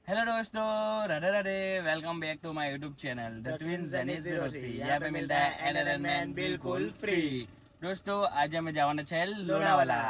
Hello दोस्तों, Radhe Radhe. Welcome back to my YouTube channel the twins ZN03। यहाँ पे मिलता है एंटरटेनमेंट बिल्कुल फ्री। दोस्तों आज हमें जाना है लोनावाला।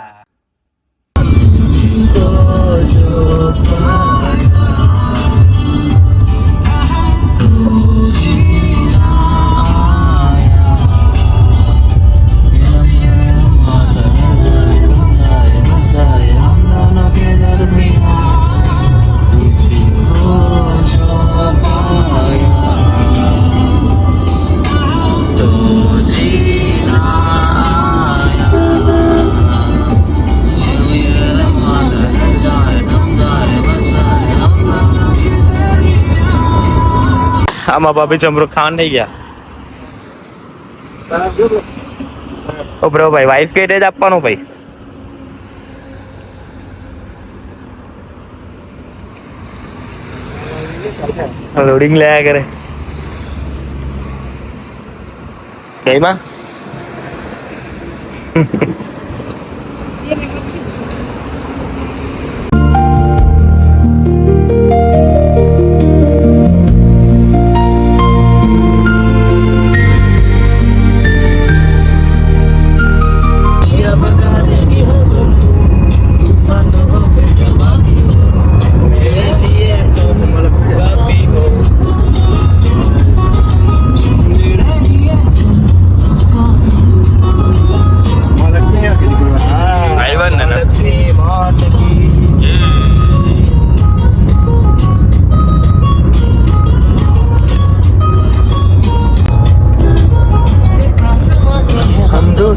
આમાં ભાભી ચમરો ખાન નહીં ગયા. ઓ બ્રો ભાઈ વાઇફ કે જ આપવાનું ભાઈ. લોડિંગ લેયા કરે કઈમાં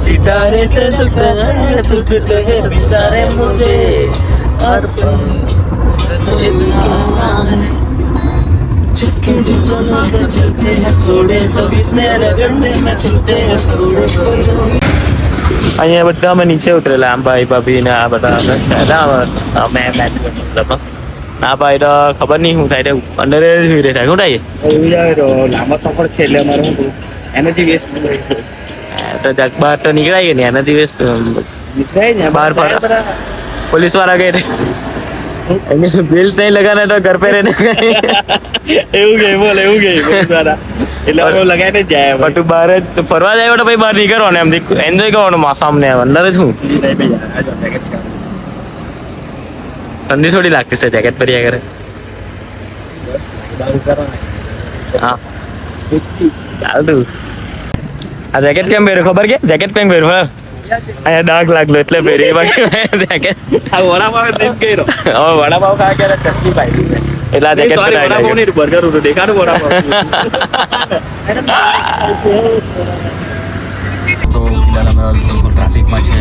सितारे टूटते हैं बेचारे मुझे हर चलते हैं थोड़े तो इसमें रगड़ने में चलते हैं थोड़े. અહીંયા બધા અમે નીચે ઉતરેલા આમ ભાઈ ભાભી ને આ બધા અમે ના ભાઈ તો ખબર નહીં શું થાય અંદર જ થાય શું થાય એવું જાય તો લાંબા સફર છે એટલે અમારે શું એનર્જી વેસ્ટ તો બહાર તો નીકળાય ને એનાથી વેસ્ટ નીકળાય ને બહાર पुलिस वाला गए बिल नहीं लगाना तो घर पे रहने એવું ગઈ બોલ એવું ગઈ પોલીસ વાળા એટલે અમે લગાઈને જ જાય પણ તું બહાર જ ફરવા જાય તો ભાઈ બહાર નીકળવાનું એમ એન્જોય કરવાનું સામને અંદર જ હું ઠંડી થોડી લાગતી છે જેકેટ પહેર્યા કરે હા ચાલ તું આ જેકેટ કેમ પહેર્યું ખબર કે જેકેટ કેમ પહેર્યું હા અહીંયા ડાઘ લાગલો એટલે પહેરી જેકેટ આ વડાપાવ સીપ કર્યો હવે વડાપાવ ખાવા ક્યારે ચટકી પાડી એટલે આ જેકેટ વડાપાવ નહીં બર્ગર હતું દેખાડું વડાપાવ તો ફિલહાલ અમે ટ્રાફિકમાં છે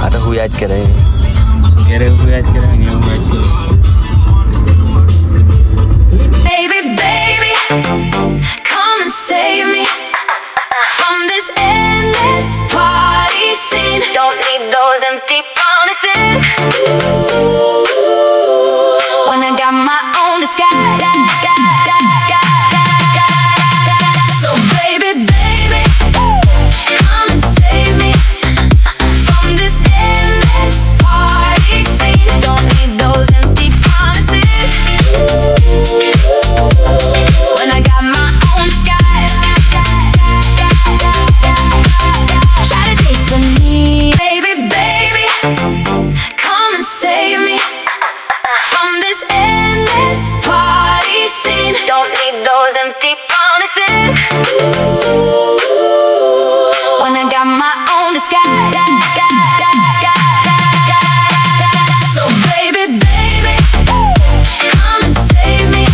આ તો હું યાદ કરે ક્યારે હું યાદ કરે હું યાદ કરું Come and save me from this endless party scene. Don't need those empty promises. When I got my own disguise. So baby, baby, come and save me from this endless party scene. Don't need those empty promises. When I got my own disguise. Try to chase the need. Baby, baby, come and save me from this endless party scene. Don't need those empty promises. When I got my own disguise. So baby, baby, come and save me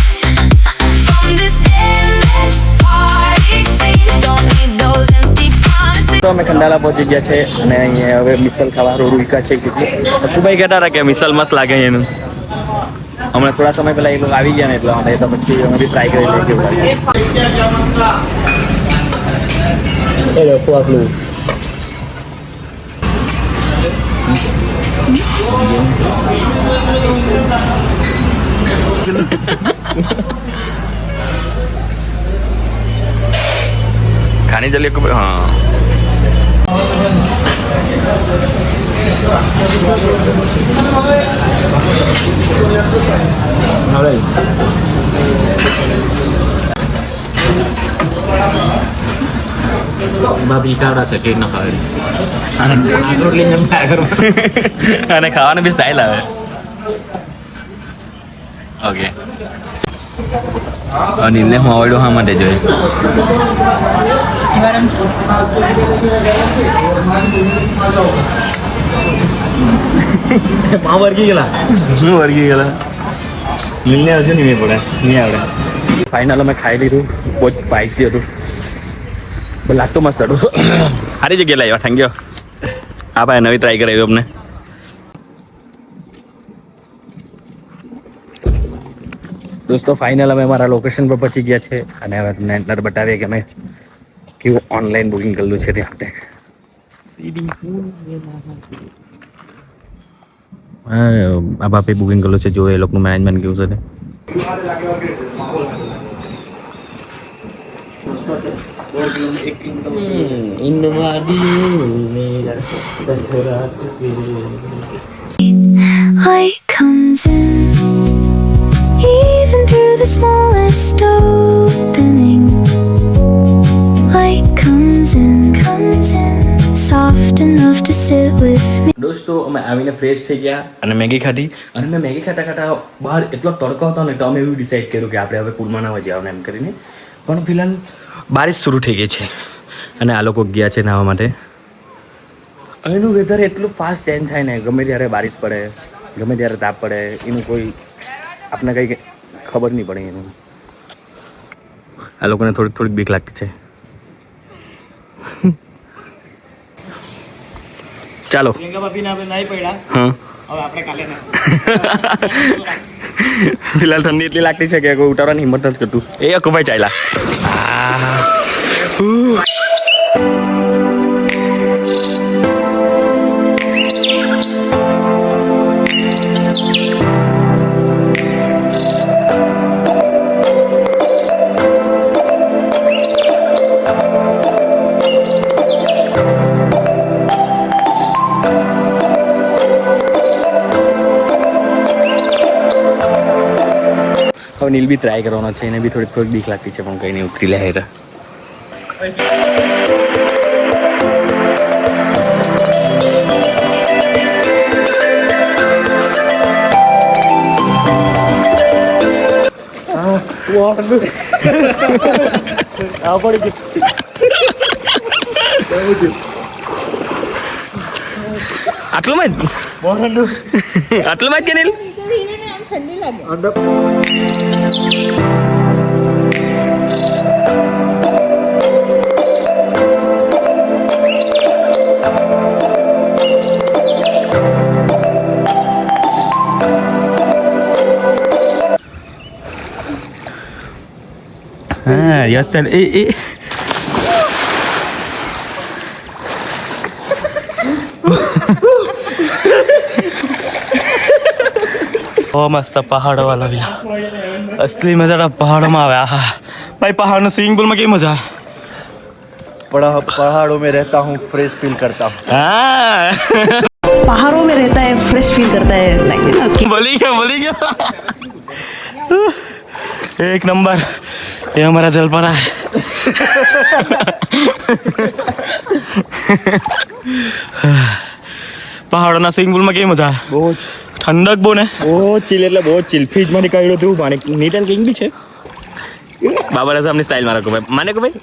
from this endless party scene. Don't need those empty promises. તો અમે ખંડાલા પહોંચી ગયા છે અને અહીંયા હવે મિસલ ખાવા રોરુકા છે ભાઈ કહેતા હતા કે મિસલ મસ્ત લાગે એનું હમણાં થોડા સમય પહેલા એ લોકો આવી ગયા ને એટલે અમે તો પછી અમે બી ટ્રાય કરી લઈએ કેવું લાગે એ લોકો આપણું खाने चलिए हाँ પીકાવડા છે કે ન ખાવે અને આખો લઈને એમ ખાયા કરું અને ખાવાની બી સ્ટાઇલ આવે ઓકે અનિલને હું આવડ્યો હા માટે જોઈએ વર્ગી ગયેલા નીલને હજુ નહીં પડે નહીં આવડે ફાઇનલ અમે ખાઈ લીધું બહુ જ સ્પાઇસી હતું લાગતું મસ્ત હતું સારી જગ્યાએ લાવ્યા થેન્ક યુ હા ભાઈ નવી ટ્રાય કરાવી અમને દોસ્તો ફાઇનલ અમે અમારા લોકેશન પર પહોંચી ગયા છે અને હવે તમને અંદર બતાવીએ કે અમે કેવું ઓનલાઈન બુકિંગ કરેલું છે ત્યાં આપણે આ બાપે બુકિંગ કરેલું છે જો એ લોકોનું મેનેજમેન્ટ કેવું છે Light comes in, even through the smallest opening. Light comes in, soft enough to sit with me. દોસ્તો અમે આવીને ફ્રેશ થઈ ગયા અને મેગી ખાધી અને મેં મેગી ખાતા ખાતા બહાર એટલો તડકો હતો ને તો અમે એવું ડિસાઈડ કર્યું કે આપણે હવે પુલમાં ના જવાનું એમ કરીને પણ ફિલહાલ બારિશ શરૂ થઈ ગઈ છે અને આ લોકો ગયા છે નાહવા માટે અહીંનું વેધર એટલું ફાસ્ટ ચેન્જ થાય ને ગમે ત્યારે બારિશ પડે ગમે ત્યારે તાપ પડે એનું કોઈ આપને કંઈ ખબર નહીં પડે એનું આ લોકોને થોડીક બીક લાગતી છે ચાલો હા ફિલહાલ ઠંડી એટલી લાગતી છે કે કોઈ ઉતારવાની હિંમત નથી કરતું એ અકુભાઈ ચાલ્યા હવે નીલ બી ટ્રાય કરવાનો છે એને બી થોડીક બીક લાગતી છે પણ કંઈ નહીં ઉતરી લે હેરા આટલું જ કે નીલ ठंडी लगे हाँ यस सर ए मस्त पहाड़ वाला भी असली मजा पहाड़ों में आया भाई पहाड़ में स्विमिंग पूल में क्या मजा पहाड़ों में रहता हूँ फ्रेश फील करता हूँ पहाड़ों में रहता है फ्रेश फील करता है लाइक बोली क्या एक नंबर ये हमारा जल पड़ा है પહાડોના સ્વિમિંગ પુલમાં કેવી મજા બહુ ઠંડક બહુ ને બહુ ચીલ એટલે બહુ ચીલ ફ્રીજમાં નીકળ્યું હતું પાણી નીટ એન્ડ ક્લીન બી છે બાબા સામની સ્ટાઇલમાં રાખો ભાઈ માને કો ભાઈ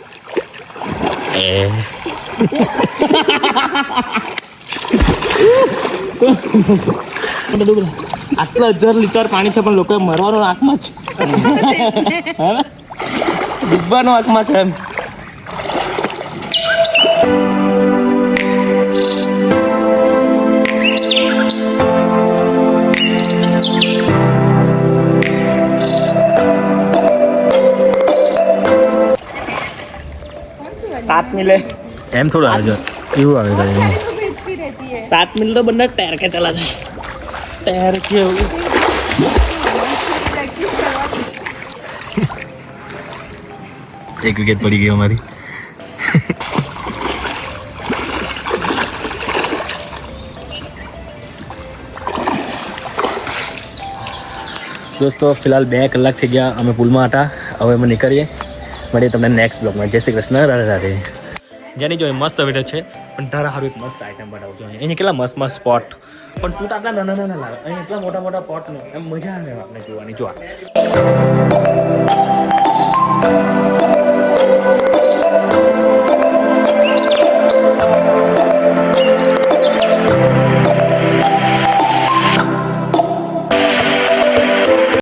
આટલા 1000 લીટર પાણી છે પણ લોકો મરવાનો આંખમાં જ ડૂબવાનો આંખમાં છે એમ सात मिले एम थोड़ा आ जाए क्यों आ गया 7 मिनट तो बंदा तैर के चला जाए तैर के एक विकेट पड़ी गई हमारी दोस्तों फिलहाल 2 કલાક થઈ ગયા અમે પુલમાં હતા હવે અમે નીકળીએ મળીએ તમને નેક્સ્ટ બ્લોગમાં જય શ્રી કૃષ્ણ રાધે રાધે જેની જો મસ્ત વેટર છે પણ તારા સારું એક મસ્ત આઈટમ બનાવજો અહીંયા કેટલા મસ્ત મસ્ત સ્પોટ પણ તું આટલા નાના લાવે અહીંયા એટલા મોટા મોટા પોટ ને એમ મજા આવે આપણે જોવાની જો